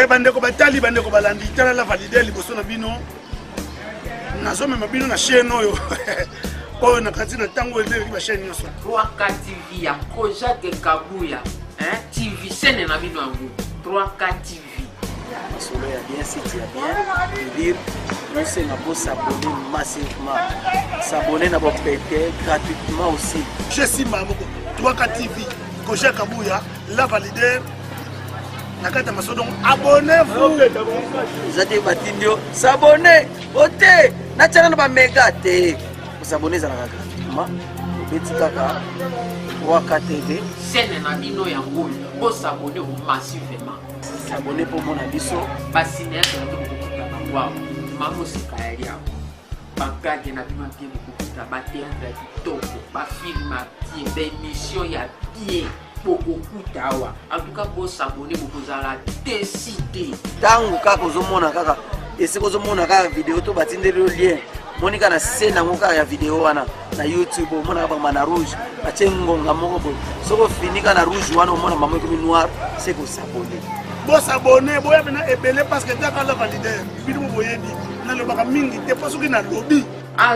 bandeko batali bandeko balandi tala la valider liboso na bino nazomema bino na chaîne oyo oyo na kati na tango eleki ba chaîne nyonso 3K TV ya Kojak Kabuya TV sene na bino yango 3K TV solo ya bien site ya bien dire nous c'est pour s'abonner massivement s'abonner na pété gratuitement aussi je suis Mamoko 3K TV Kojak Kabuya la valider nakata masodo abonnez-vous vous êtes batindio s'abonner oté na channel ba mega té vous abonnez à la gratuitement petit kaka 3K TV sene na bino yango bo s'abonner massivement s'abonner pour mon abisso basi na yako na wow mambo sikayali yako bagage na bino bien beaucoup ba théâtre kitoko ba film bien ba émission ya bien beaucoup kutawa en tout cas bo s'abonner beaucoup zala décider tangu kaka uzomona kaka ese kozomona kaka vidéo to batindeli lien monika na scène ngo kaka ya vidéo wana na YouTube mona kaba mana rouge achengonga moko bo soko finika na rouge wana mona mamwe comme noir c'est ko s'abonner bo s'abonner boya bena ebele parce que taka la valider bino boyebi na lo baka mingi te parce que na lobby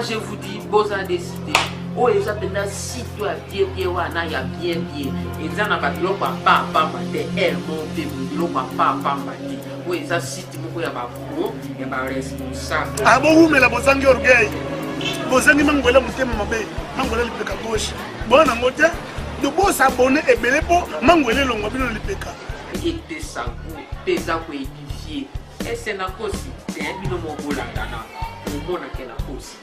je vous dis boza décider oh ils appellent site toi bien wana ya bien et ça na bakilo papa mate elle monte bilo papa mate oh ils site moko ya ba pro ya ba responsable abo umela bozangi orgueil bozangi mangwela mutema mabe mangwela lipeka gauche bona ngote de bo s'abonner ebele po mangwela longo bino lipeka était ça pesa ko édifier et c'est na kosi te bino mo bolanda na mo na ke na kosi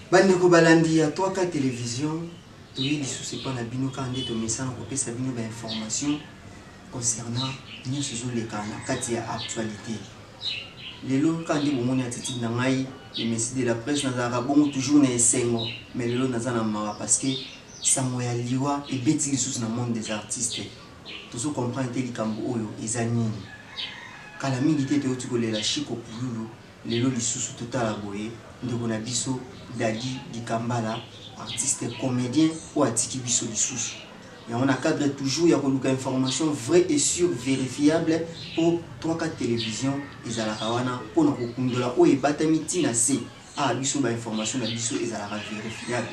Bandeko balandi ya 3K télévision toyebi lisusu epa na bino kaka nde tomesana kopesa bino bainformation concernant nyonso ezoleka na kati ya actualité lelo kaka nde bomoni attitude na ngai le messie de la presse nazalaka bongo toujours na esengo mais lelo naza na mawa parce que sango ya liwa ebeti lisusu na monde des artistes tozo comprendre te likambo oyo eza nini kala mingi te toyoti kolela Chiko Pululu lelo lisusu totala boye ndeko na biso Dadi Dikambala artiste comédien ou atiki biso lisusu et on a cadre toujours ya koluka information vraie et sûre vérifiable pour 3K télévision ezalaka wana pona kokundola o ebatami tina se biso ba information na biso ezalaka vérifiable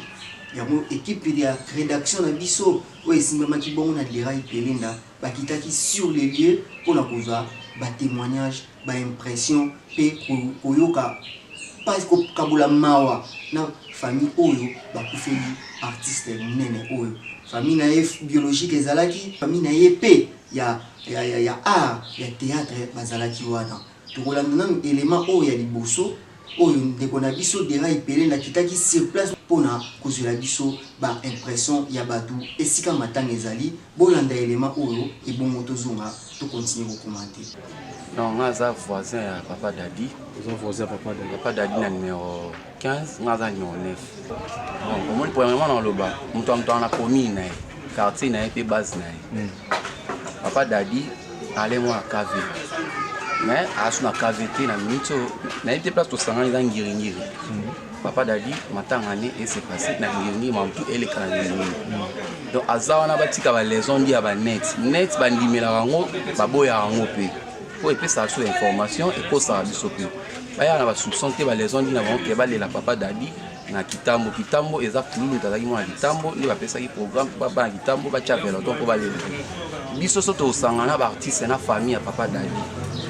ya mo équipe de rédaction na biso o esimbamaki bongo na Lerai Pelinda bakitaki sur les lieux pona kozwa ba témoignage ba impression pe koyoka parce que kabula mawa na famille oyo bakufeli artiste munene oyo famille na biologique ezalaki famille na pe ya art ya théâtre bazalaki wana tokolanda na élément oyo ya liboso oyo ndeko na biso Lerai Pelinda kitaki sur place pona kozela biso ba impression ya batu esika matanga ezali bolanda élément oyo ebongo tozonga to continuer ko commenter. Non, Ngaza voisin à Papa Dadi. Vous avez voisin Papa Dadi. Papa Dadi na numéro 15, Ngaza numéro 9. Bon, au moins premièrement dans le bas, on a la commune, quartier na et base na. Papa Dadi allait moi à KV. Mais à son KVT na minute na été place au sangan dans Ngiringiri. Papa Dadi matangane et c'est passé na Ngiringiri mamtu ele kana Ngiringiri. Donc azawana batika ba les on dit aba net ba ndimela rango ba boya rango pe. Pour épée ça sur information et pour ça biso pe. Ba ya na ba soupçon te ba les on dit na bango ke ba le la Papa Dadi na kitambo exact nous tazaki mo na kitambo ni ba pesa ki programme ba kitambo ba chavela donc ba le. Biso soto sangana ba artiste na famille ya Papa Dadi.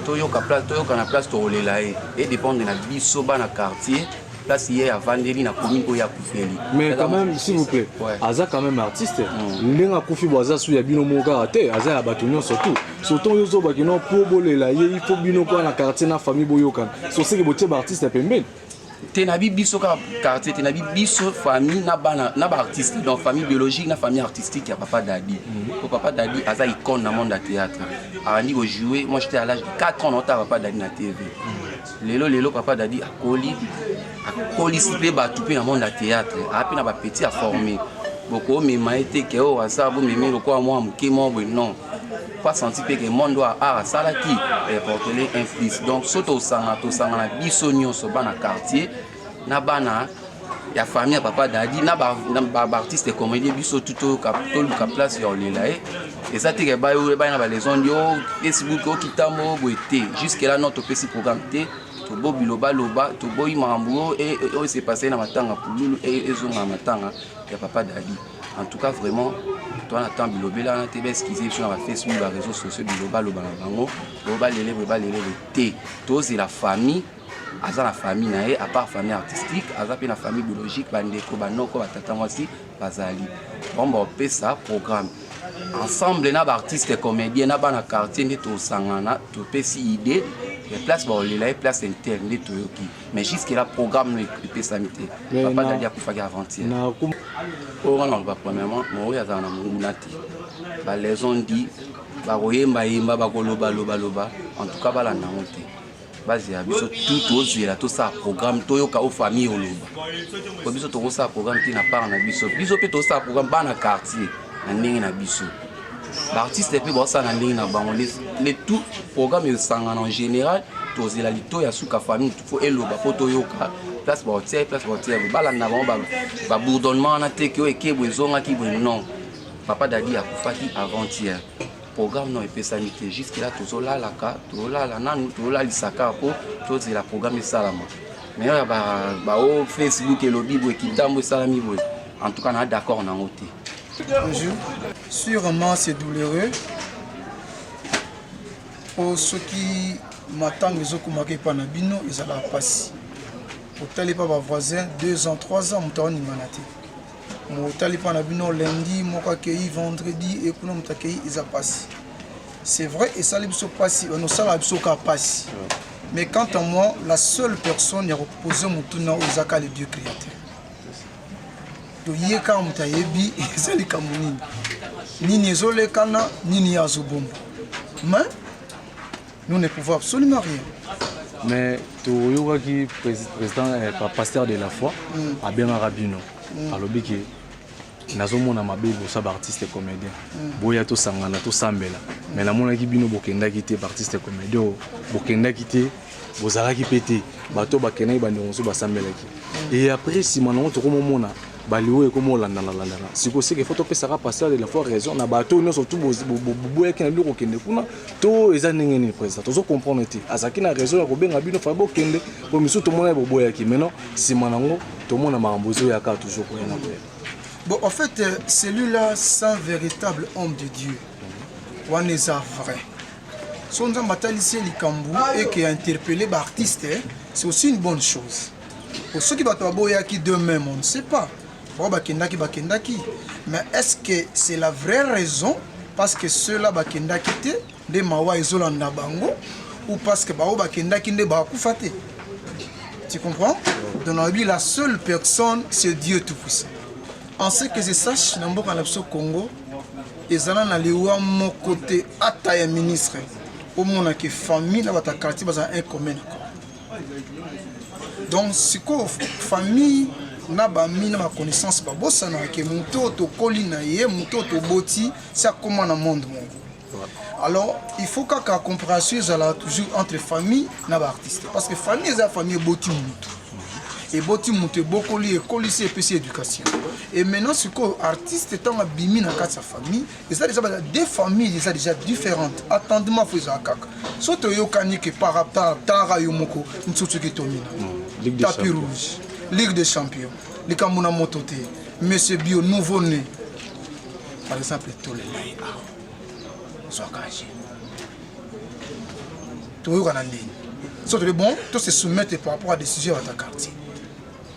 Toyoka na place to olela et dépendre na biso ba na quartier place hier à Vandeli na commune Oya Koufeli. Mais quand même, s'il vous plaît, Aza quand même artiste. L'un a Koufi Boaza sous Yabino Mogarate, Aza a Batunion surtout. Surtout Yozo Bakino pour Bolela, il faut Bino quoi la quartier na famille Boyokan. Sur ce que vous êtes artiste à Pemben. Tenabi biso ka quartier, tenabi biso famille na ba artiste, donc famille biologique na famille artistique ya Papa Dadi. Papa Dadi Aza icône dans le monde du théâtre. Arani au jouer, moi j'étais à l'âge de 4 ans on t'a Papa Dadi na TV. Lelo Papa Dadi a coli sipe ba tout dans le monde du théâtre. A pe na ba petit à former. Beaucoup mais m'a été que oh ça vous m'aimez le quoi moi m'ke moi non. Pas senti que le monde doit ça là qui porter influence. Donc surtout sanga na biso nyonso ba na quartier na bana ya famille Papa Dadi na ba artiste comédien biso tout ka place yo lela et ça te ba yo ba na ba les ondes yo Facebook o kitamo boete jusque là notre petit programme té to bo biloba loba to boy mambo et c'est passé na matanga pululu et ezonga matanga ya Papa Dadi. En tout cas vraiment toi on attend bilobela na tebe esquiser sur la Facebook les réseaux sociaux biloba loba na bango loba lele té to c'est la famille Aza la famille nae à part famille artistique Aza pe na famille biologique bandeko banoko batata mwasi bazali bon pe ça programme ensemble na ba artiste comédien na bana quartier nde to sangana to pesi idée les places ba olela et place interne nde to yoki mais jusque là programme ne pe samité Papa Dadi a kufaki avant-hier on va premièrement moi ya na mungunati ba les ont dit ba koyemba yemba ba koloba loba en tout cas bala na monte base ya biso tout ozela to ça programme to yoka o famille oloba ko biso to ça programme qui na part na biso pe to ça programme bana quartier na ndenge na biso l'artiste pe bo ça na ndenge na bango les tout programme e sangana en général to ozela lito ya suka famille tout faut eloba po to yoka place botier bala na bango ba bourdonnement na te ke ekebo ezonga ki bo non Papa Dadi a kufaki avant-hier programme non et sanité jusqu'à là tout là la ka tout là la nan tout là lisaka po tout c'est la programme salama mais ba au Facebook et lobby bo kitambo salami bo en tout cas on est d'accord na ngoté bonjour sûrement c'est douloureux pour ceux qui m'attendent les autres marqué par na bino ils allaient passer pour tali pas voisin 2 ans 3 ans mutoni manati mon talipan a bino lundi, mon accueilli vendredi et pour nous accueilli ils a passé. C'est vrai et ça les sont passé, on ça la sont passé. Mais quant à moi, la seule personne qui a reposé mon tour dans Osaka le Dieu créateur. Donc hier quand on t'a yebi, ça les kamouni. Ni nezole kana, ni ni azobombo. Mais nous ne pouvons absolument rien. Mais tu vois qui président pasteur de la foi a bien rabino. Alors que nazomona mabe bosa ba artiste comédien boya to sangana to sambela mais la mona ki bino bokenda kité artiste comédien bokenda kité bozala ki pété bato bakena ba ndonso ba sambela ki et après si manon to komona baliwo ekomo landa la siko sike photo pesa ka passer de la foi raison na bato no surtout boya ki na bilo kokende kuna to eza ndenge ni président to comprendre te azaki na raison ya kobenga bino fa bokende po miso to mona boya ki maintenant si manango to mona mambozo ya ka toujours ko na bon, en fait, celui-là, c'est un véritable homme de Dieu. On est vrai. Son nom bataille ici, Likambou, et qui a interpellé l'artiste, c'est aussi une bonne chose. Pour ceux qui battent qui demain, on ne sait pas. Mais est-ce que c'est la vraie raison? Parce que ceux-là, bakendaki te, des mawa ezolanda bango, ou parce que bakendaki ne bakufate. Tu comprends? Dans la vie, la seule personne, c'est Dieu tout-puissant. En ce que je sache, dans le Congo, ils ont un mon côté à un ministre. Au moins, que famille, dans votre quartier, un commun. Donc, si la famille n'a pas ma connaissance, que mon toto colline, mon toto boti, c'est comment dans le monde. Alors, il faut que la compréhension soit toujours entre famille et artiste. Parce que famille, c'est la famille boti. Et boti monte beaucoup li école ici et puis éducation. Et maintenant ce que artiste étant abîmé dans sa famille, et ça déjà deux familles déjà différentes. Attendement faut ça kaka. Soto yo kani que par rapport tara yo moko ntsutu ki tomina. Tapis rouge, Ligue des champions. Les kamuna motote, monsieur bio nouveau né. Par exemple tous les laïcs. Soit caché. Tout yo kanandi. Soto bon, tout se soumettre par rapport à des sujets à ta quartier.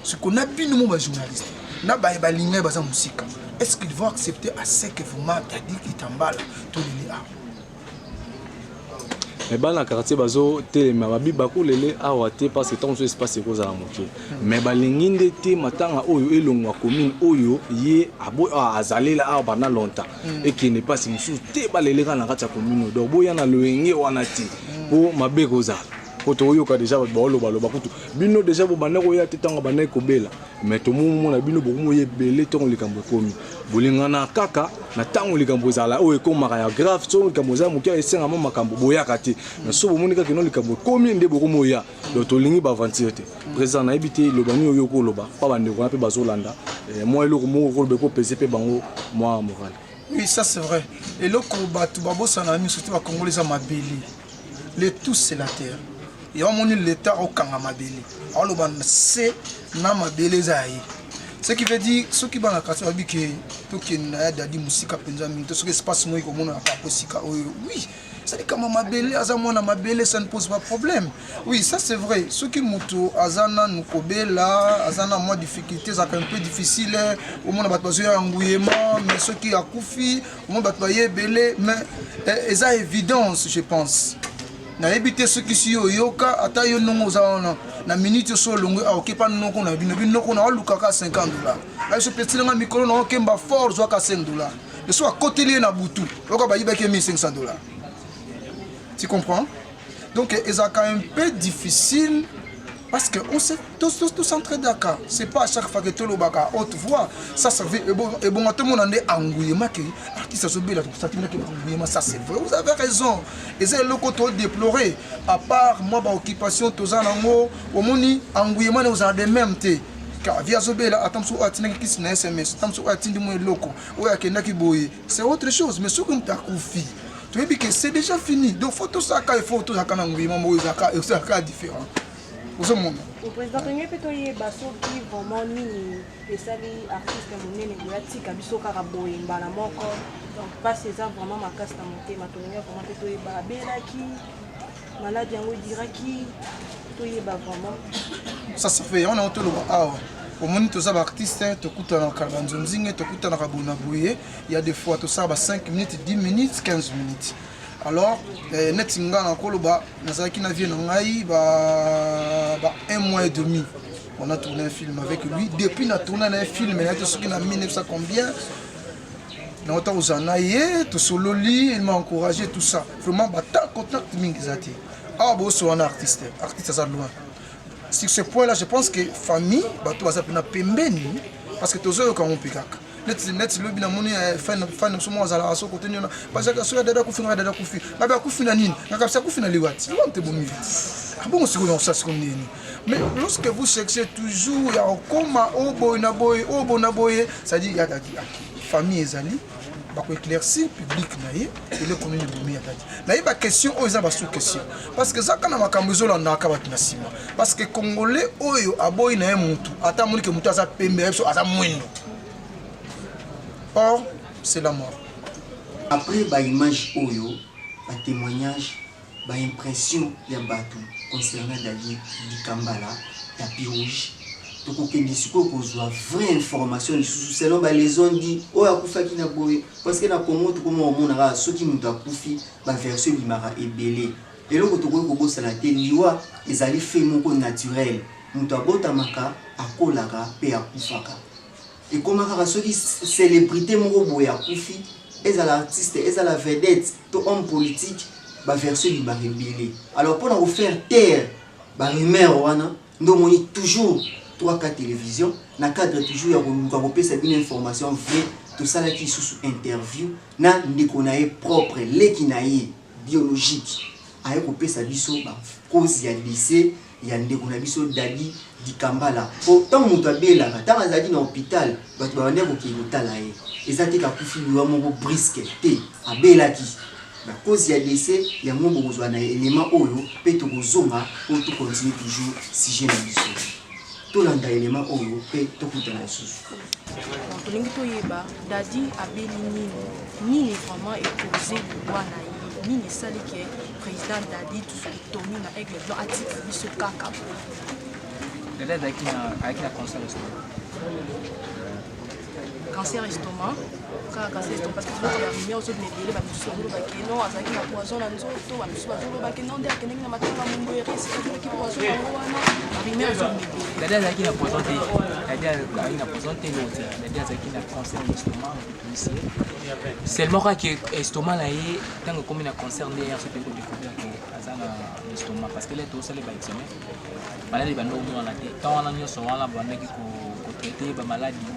ce qu'on a vu nous les journalistes na ba linga baza musika est-ce qu'ils vont accepter à ce que vraiment Dadi Kitambala tout les a mais bana quartier bazo telema babi bakolele awa te parce que tant so espace ko za moke mais balinginde te matanga oyo elongwa commune oyo ye abo azalela awa bana longtemps et qui n'est pas musu te balele kana kata commune do boya na loenge wana ti po mabeko za poto oyo ka déjà bolo bakutu bino déjà bo bana ko ya te tanga bana ko bela mais to mumu na bino bokumo ye belé ton likambo komi bolingana kaka na tango likambo zala oyo ekomaka ya grave so likambo za mokia esenga mo makambo boyaka te na so bomoni kaka no likambo komi nde bokumo ya do tolingi ba aventure te président na ebité lobani oyo ko loba pa bande ko pe bazolanda moi eloko mo ko lobeko PCP bango moi moral. Oui, ça c'est vrai. Et le combat tout babo sana mi surtout ba congolais ma belé. Les tous c'est la terre. Et on moni l'état au kanga ma belé. Alors le ban c'est na ma belé zaï. Ce qui veut dire ceux qui vont la quartier babi que tout qui na Dadi musika penza mi tout ce qui se passe moi comme on a pas musika oui. Ça dit comme ma belé azamona ma belé ça ne pose pas problème. Oui, ça c'est vrai. Ceux qui muto azana nukobela azana moi difficulté ça un peu difficile au monde ba besoin engouillement mais ceux qui a koufi au monde ba belé mais ça évidence je pense. Na ebité ceux qui si yoka ata yo nongo za na minute so longo a okipa noko na bino ko na luka ka $50. Ay so petit nga mikolo na okemba fort zo ka $5. Le so à côté lié na butu. Oka ba yiba ke $1500. Tu comprends? Donc c'est quand même un peu difficile parce que on sait tous entrer d'accord. C'est pas à chaque fois que tout le baka haute voix. Ça fait et bon tout le monde en est engouillement que artiste so bela ça qui engouillement ça c'est vrai. Vous avez raison. Et c'est le côté déplorer à part moi ba occupation tous en ngo au moni engouillement nous en de même té. Car via Zobela attention à tinaki qui na SMS attention à tindi mo loko ou à kenaki boye. C'est autre chose mais ce qu'on t'a confié. Tu veux dire que c'est déjà fini. Donc faut tout ça il faut tout ça quand engouillement mo ça différent. Au président Tony peut y baso qui vraiment ni et ça les artistes monene ngati kabiso kaka boye mbala moko donc pas c'est ça vraiment ma casse na monter ma Tony vraiment peut y ba belaki malade yango diraki to y ba vraiment ça se fait on a autour ah au moment tout ça ba artiste to kuta na kalbanzo mzinge to kuta na kabona boye il y a des fois tout ça ba 5 minutes 10 minutes 15 minutes. Alors, Netinga na Koloba, Nazaki na vie ngai ba 1 mois et demi. On a tourné un film avec lui. Depuis on a tourné un film, il a été sorti en 1900 combien. Na autant aux anaye, to sololi, il m'a encouragé tout ça. Vraiment ba ta contact mingizati. Ah bo so un artiste ça loin. Sur ce point là, je pense que famille ba to za pena pembeni parce que tozo ka on pikaka. Net lobi na moni fan somo azala aso côté nyona parce que so dada kufi dada kufi ngaba kufi na nini ngakabisa kufi na liwati wante bomi vite bon c'est comme ça c'est comme nini mais lorsque vous cherchez toujours ya koma obo na boy ça dit ya dadi famille ezali ba ko éclaircir public na ye et le commune bomi ya dadi na ye ba question o eza ba sous question parce que ça kana makambo zola na ka batina sima parce que congolais oyo aboy na ye mutu ata moni ke mutu aza pembe so aza mwino. Or, c'est la mort. Après, l'image oyo, le témoignage, l'impression de Batou concernant Dadi Kambala, tapis rouge, tout ce qui est vraie information, selon les ont dit, oh, il y a parce que la communauté, comme on a ceux qui nous ont confié, la version de Mara est belée. Et là, quand on a la téliwa, ils allaient faire un naturel. Nous avons tamaka, à Kolara, et à Koufaka. Et comme ceux qui célébrité Moroboya Koufi, ils sont l'artiste, ils sont la vedette, tout homme politique, bah version du baribélé. Alors pour nous faire taire, bah rumeur nous avons toujours 3-4 télévisions, na cadre toujours nous avons cette information vraie, tout ça là qui sous interview, na ndikonaye propre, l'équinaye biologique, avec coupé sa biso bah cause ya lycée. Il y a des gens Dadi Kambala. Tant que tu as bien là, tant que tu as dit dans l'hôpital, tu as dit que tu as dit que tu as dit que tu as dit que tu as dit que cause il y a décès, il y a un élément où tu peux continuer toujours si j'ai une mission. Tout l'élément où tu peux continuer la chose. Dadi Abeli Nini vraiment exposé le droit Nini sali que président Dadi tout ce qui tombe na aigle blanc a dit biso kaka Dada avec la cancer estomac. Cancer estomac. Cancer estomac parce que tu as mis aux autres médias, bah tu sais que non, à ça qui a poison dans nzoto, bah tu sais que non, dès que na matanga mungu erisi que qui poison wana, arrivé aux autres médias. Dada avec la poison té, dada avec la poison té non, dada avec la cancer estomac ici. Seulement que estomac là est tant que comme il a cancer derrière ce que découvrir que azana estomac parce que là tout ça les ba examen. Maladie ba no mo na té. Tant on a nyo so wana ba ndeki ko traiter ba maladie.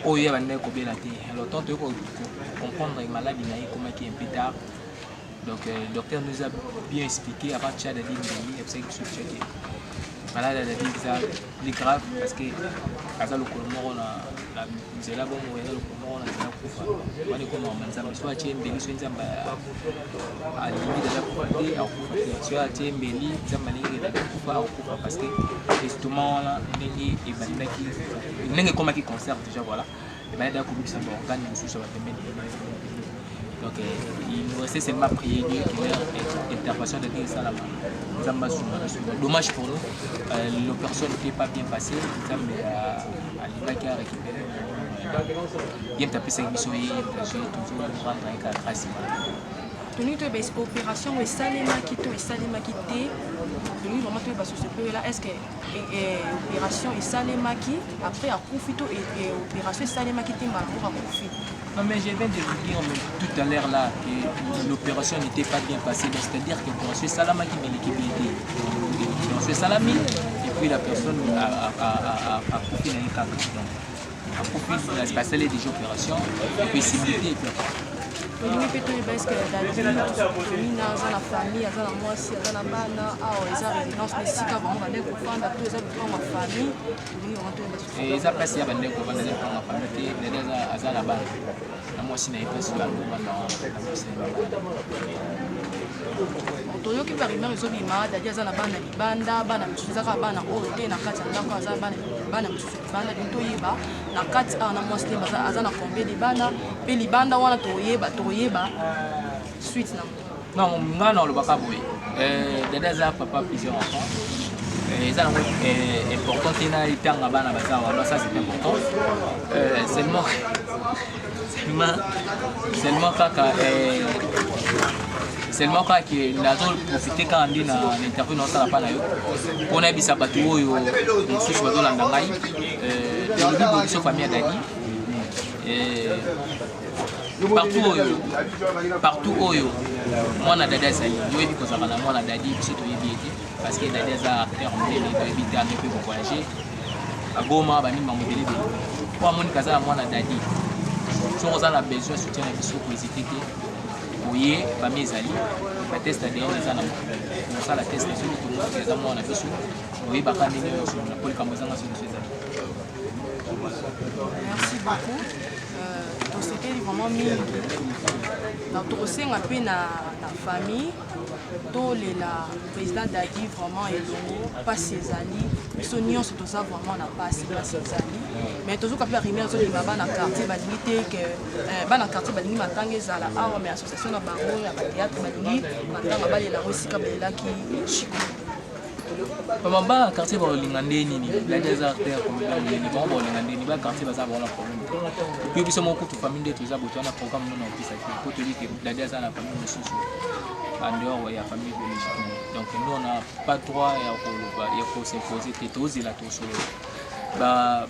Oh, il y a un peu de alors, tant que comprendre les maladies, comment qui est un peu tard. Donc, le docteur nous a bien expliqué avant de changer de ligne, il y a que checker. Malade de c'est grave parce que quand le colmon la c'est là bon le colmon c'est là kufa wani kuna manzama so atie mbeli so nzamba a limite de la kufa au kufa so atie mbeli nzamba lingi de kufa au kufa parce que l'estomac là ndenge ebandaki ndenge comme qui conserve déjà voilà et ben d'accord ça bon organe sous ça va te mettre. Donc il nous restait seulement prier Dieu qui est intervention de Dieu Salama. Dommage pour nous, l'opération n'était pas bien passée. Mais à l'Iba qui a récupéré. Il a tapé 5 missions et il a toujours rendre un cas grâce. Tenu de l'opération, et Salema qui tenu vraiment tout sur ce peu là, est-ce que l'opération et Salema qui après à profiter et opération Salema qui était mal pour profiter. Non mais je viens de vous dire tout à l'heure là que l'opération n'était pas bien passée, c'est-à-dire que l'opération Salama qui met l'équipe était l'opération Salami et puis la personne a profité d'un cas a profité de la spatiale des opérations et puis similité et puis Tony Peter parce que dans la famille, dans la moitié, dans la bana, ils ont résidence mais si quand on va aller pour faire tous les autres ma famille, et ça passe il y a des pour vendre dans la famille, les deux à la bana. La moitié n'est pas sur la toyo ki bari mari zo bima dadi aza na bana libanda bana mutuzaka bana oyo te na kati ya ndako aza bana mutuzu libanda bintu toyeba na kati na mwasi te aza na combien de bana pe libanda wana toyeba suite na non nga na lobaka boye dadi aza papa plusieurs enfants eza nango important te na litanga bana baza wana ça c'est important seulement kaka seulement kaka nazo profiter quand ndi na interview na sala pa na yo pona bisa batu oyo mosusu bazolanda ngai elobi boliso famille ya Dadi partout oyo mwana Dadi azali yoyebi kozala na mwana Dadi biso toyebi ete parce que Dadi aza acteur monene toyebi te ame mpe kovoyage agoma banima modele bele po amoni kazala mwana Dadi soki oza na besoin soutien na biso kohésite te oye bami ezali bateste ADN eza na mosala teste soki tomoki eza mwana biso oyebaka ndenge nyonso na po likambo ezanga solution ezali. Merci beaucoup. Tosepeli vraiment mingi na tokosenga mpe na famille tolela président Dadi vraiment elongo mpasi ezali biso nyonso toza vraiment na mpasi ezali mais tozoka mpe arime azolima bana quartier balingi te ke bana quartier balingi matanga ezala awa mais association na bango ya batéâtre balingi matanga balelako esika balelaki chiko bana quartier baolinga nde nini Dadi aza artère commune bango baolinga nde nini ba quartier baza baona problème puis biso moko kutu famille nde toza boto wana programme nono opisaki po toyebi ke Dadi aza na famille mosusu en dehors ya famille biologique donc nous on n'a pas droit ya s'imposer te tozela tosolo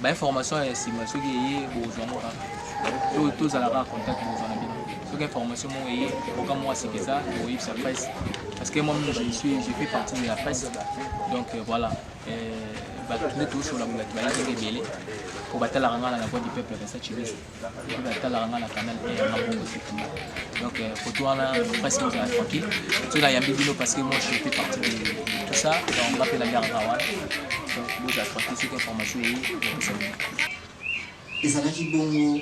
information ya nsima soki eye bozwango kaka tozalaka contact bozwa na bino soki information moko eye oka moko asekeza oyebisa presse parce que moi je fais partie de la presse donc voilà batunde tosola bato bayaki ebele po batalaka nga na voix du peuple research list po batalaka nga na canal nga bongo effectivement donc photo wana presque ozala tranquille soki nayambi bino parce que moi je fais partie de tout ça donc ngapela ngaranga wana donc bozala tranquille soki information eyi ezalaki bongo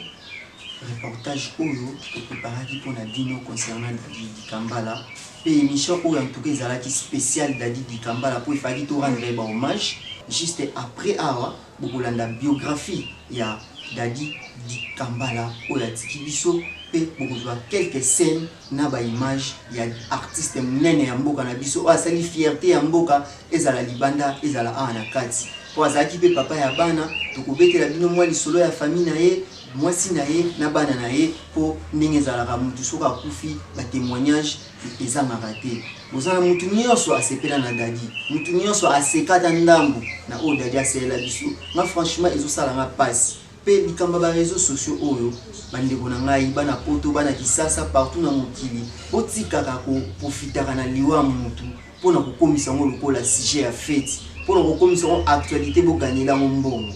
reportage oyo topreparaki mpona bino concernant Dadi Dikambala mpe émission oyo en tout cas ezalaki spécial Dadi Dikambala mpo efaki torendre ba hommage juste après awa bokolanda biographie ya Dadi Dikambala oyo atiki biso mpe bokozwa quelques scènes na baimage ya artiste monene ya mboka na biso oyo asali fierté ya mboka ezala libanda ezala awa na kati po azalaki pe papa ya bana tokobetela bino mwa lisolo ya famille na ye mwasi na ye na bana na ye po ndenge ezalaka mutu soki akufi batémoignage ezangaka te bozala mutu nyonso asepela na dadi mutu nyonso asekata ndambu na oyo dadi aselela biso nga franchement ezosalanga mpasi mpe likamba bareseau sociaux oyo bandeko na ngai bana poto bana kisasa partout na mokili botikaka koprofitaka na liwa mutu mpona kokomisa yango lokola sujet ya fete mpona kokomisa yango actualité boganyelango mbongo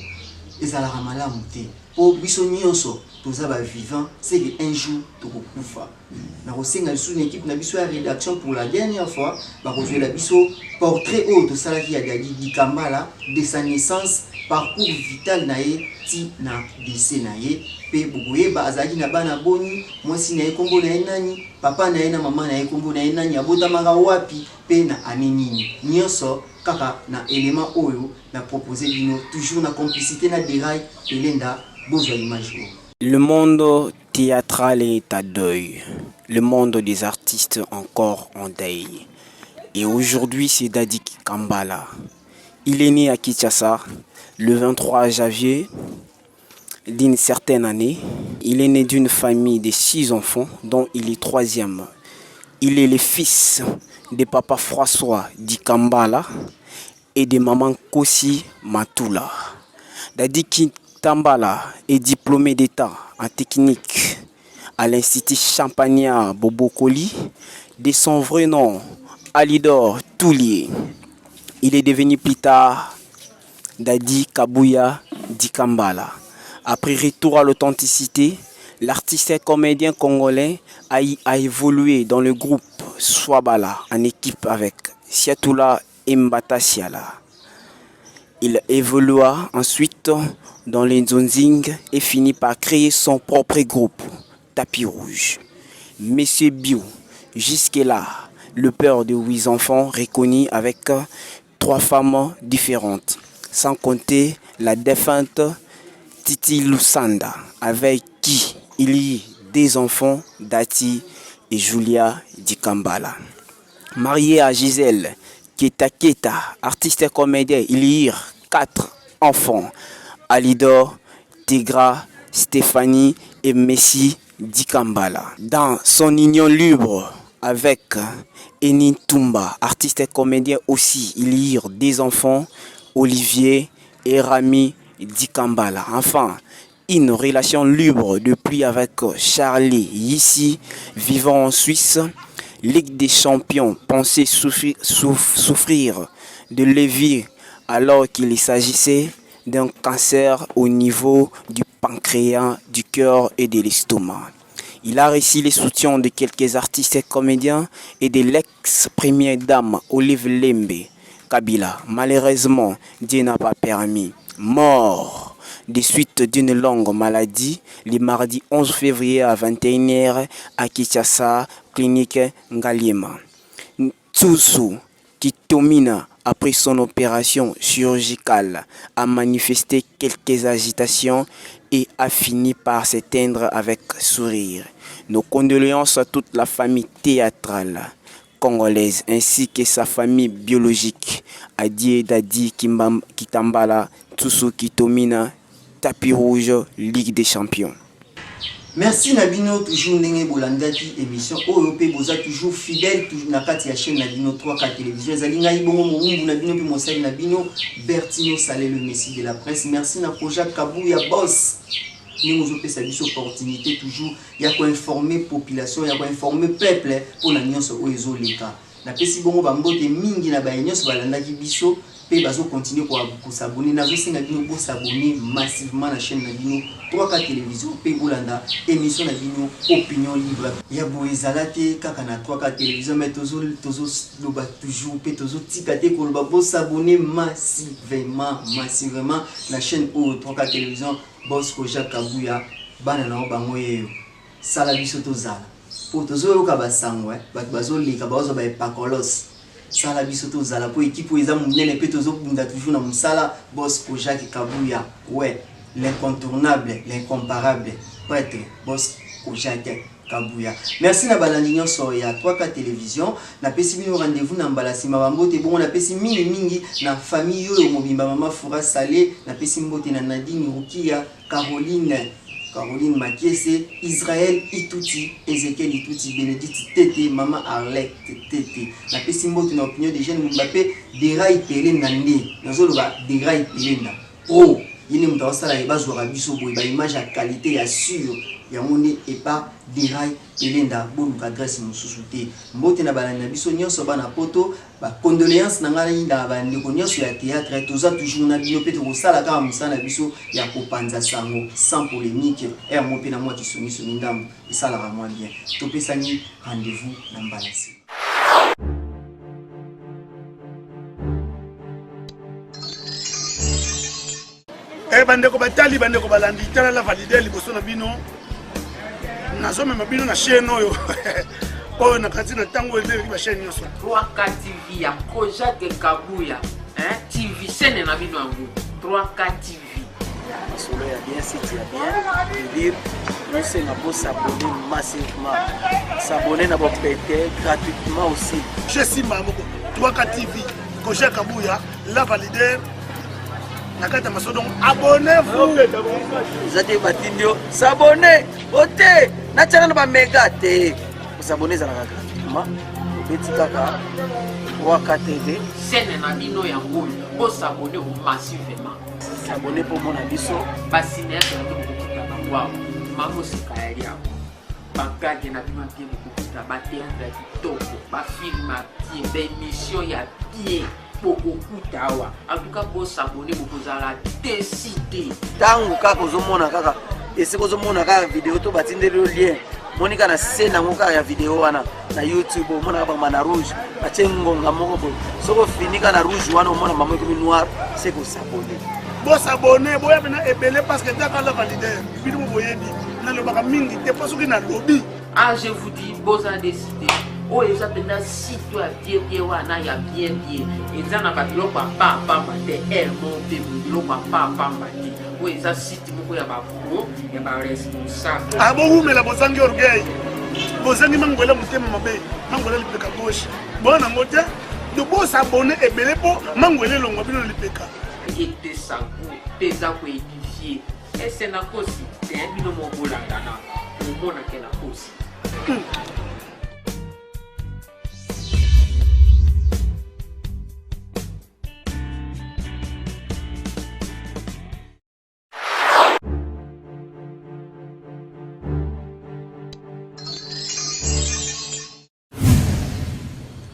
ezalaka malamu te po biso nyonso toza bavivant c'est que un jour tokokufa nakosenga lisusu na équipe na biso ya rédaction pour la dernière fois bakozwela biso portrait oyo tosalaki ya Dadi Dikambala de sa naissance parcours vital na ye ti na décès na ye pe bokoyeba azalaki na bana boni mwasi na ye kombo na ye nani papa na ye na mama na ye kombo na ye nani abotamaka wapi pe na ane nini nyonso kaka na élément oyo na proposé bino toujours na complicité na dérail elenda bozwa image oyo. Le monde théâtral est à deuil. Le monde des artistes encore en deuil. Et aujourd'hui, c'est Dadi Dikambala. Il est né à Kinshasa le 23 janvier d'une certaine année. Il est né d'une famille de 6 enfants, dont il est 3e. Il est le fils de papa François Dikambala et de maman Kosi Matula. Dadi Dikambala est diplômé d'État en technique à l'Institut Champagnat Bobokoli, de son vrai nom Alidor Toulier. Il est devenu plus tard Dadi Kabuya Dikambala. Après retour à l'authenticité, l'artiste et comédien congolais a évolué dans le groupe Swabala en équipe avec Siatoula Mbata Siala. Il évolua ensuite dans les Zonzing et finit par créer son propre groupe, Tapis Rouge. Monsieur Bio, jusque-là, le père de 8 enfants reconnu avec 3 femmes différentes, sans compter la défunte Titi Lusanda, avec qui il y a des enfants, Dati et Julia Dikambala. Marié à Gisèle Keta, artiste et comédien, il y a 4 enfants, Alidor, Tigra, Stéphanie et Messi Dikambala. Dans son union libre avec Enin Tumba, artiste et comédien aussi, il y a des enfants, Olivier et Rami Dikambala. Enfin, une relation libre depuis avec Charlie, ici, vivant en Suisse. Ligue des champions pensait souffrir de lévi alors qu'il s'agissait d'un cancer au niveau du pancréas, du cœur et de l'estomac. Il a reçu le soutien de quelques artistes et comédiens et de l'ex-première dame Olive Lembe Kabila. Malheureusement, Dieu n'a pas permis. Mort des suites d'une longue maladie, le mardi 11 février à 21h à Kinshasa, clinique Ngaliema. Tsusu Kitomina, après son opération chirurgicale, a manifesté quelques agitations et a fini par s'éteindre avec sourire. Nos condoléances à toute la famille théâtrale congolaise ainsi que sa famille biologique, Adie Dadi Kitambala, Tsusu Kitomina, Tapis Rouge, Ligue des Champions. Merci Nabino, toujours ndenge bolandaki émission OEP boza toujours fidèle toujours na kati ya chaîne Nabino 3K télévision zalinga ibongo mumbu Nabino pe mosali Nabino Bertino Salé le messie de la presse. Merci na projet Kabuya boss. Nous avons fait cette opportunité toujours il y a quoi informer population, il y a quoi informer peuple pour la nyonso oezo leka. Na pesi bongo bambote mingi na ba nyonso balandaki biso pe bazo continuer ko s'abonner nazo singa bino ko s'abonner massivement na chaîne Nabino 3K télévision pe bolanda émission Nabino opinion libre ya boezalate kaka na 3K télévision mais tozo loba toujours pe tozo tikate ko loba bo s'abonner massivement na chaîne 3K télévision boss Koja Kabuya bana na bango yeyo sala biso tozala po tozo yoka basango bato bazo leka bazo ba epakolos sala biso tozala po équipe eza munene pe tozo bunda toujours na musala boss Koja Kabuya ouais l'incontournable l'incomparable prêtre boss Koja Kabuya. Merci na balandi nyonso ya 3K télévision. Na pesi bino rendez-vous na mbalasi mabambote bon na pesi mingi na famille yo mobimba mama Fura Salé na pesi mbote na Nadine Rukia, Caroline Makiese, Israël Ituti, Ezekiel Ituti, Bénédicte Tete, Maman Arlette Tete. La pessimbote na opinion des jeunes Mbappé, Derai Pelenda Nde. Nazolo ba Derai Pelenda. Oh, yene mutawasala eba zora biso boy ba image à qualité ya sûr. Ya moni et pas Derai Pelenda bon adresse mususu te. Mbote na balana biso nyonso bana poto ba condoléances na ngala inda ba ndeko nyonso ya théâtre toza toujours na bino pete ko sala ka musana biso ya kopanza sango sans polémique et mo pe na moi kisoni soni ndambo et ça la vraiment bien. Topesani rendez-vous na mbalasi. Bandeko batali bandeko balandi tala la valider liboso na bino nazome mabino na chaîne oyo oyo na kati na tango eleki ba chaîne nyonso 3K TV ya Kojak Kabuya TV chaîne na bino yango 3K TV solo ya bien site ya bien dire nous c'est na pour s'abonner massivement s'abonner na bo péter gratuitement aussi je suis mamoko 3K TV Kojak Kabuya la valider. Abonnez-vous. Vous êtes batindio, s'abonner, voter, naturellement pas méga té. Vous abonnez à la gratuitement. Petit kaka, 3K TV. Chaîne na bino ya ngolo, vous s'abonner massivement. S'abonner pour mon abisso. Basine ya ngolo wow. Mango sikaeli yako. Bagaje na bino bien kukuta ba théâtre ya kitoko, ba film ya bien, ba émission ya bien. Beaucoup kutawa en tout cas pour s'abonner beaucoup zala décider tangu kaka ozomona kaka esiko ozomona kaka vidéo to batindeli lien monika na scène nango kaka ya vidéo wana na YouTube omona ba na rouge batie ngonga moko boy soko finika na rouge wana omona mamo comme noir c'est que s'abonner bo s'abonner boya bena ebele parce que taka la valider bino boyebi na lo baka mingi te pas soki na lobby je vous dis boza décider oh ils appellent site toi bien wana ya bien et ça na ba biloko pa mate elle monte biloko pa mate oh ils a site moko ya ba pro ya ba responsable abo umela bozangi orgueil bozangi mangwela mutema mabe mangwela lipeka gauche bona ngote de bo s'abonner ebele po mangwela longo bino lipeka et ça pesa ko édifier et c'est na kosi te bino mo bolanda na mo na kena kosi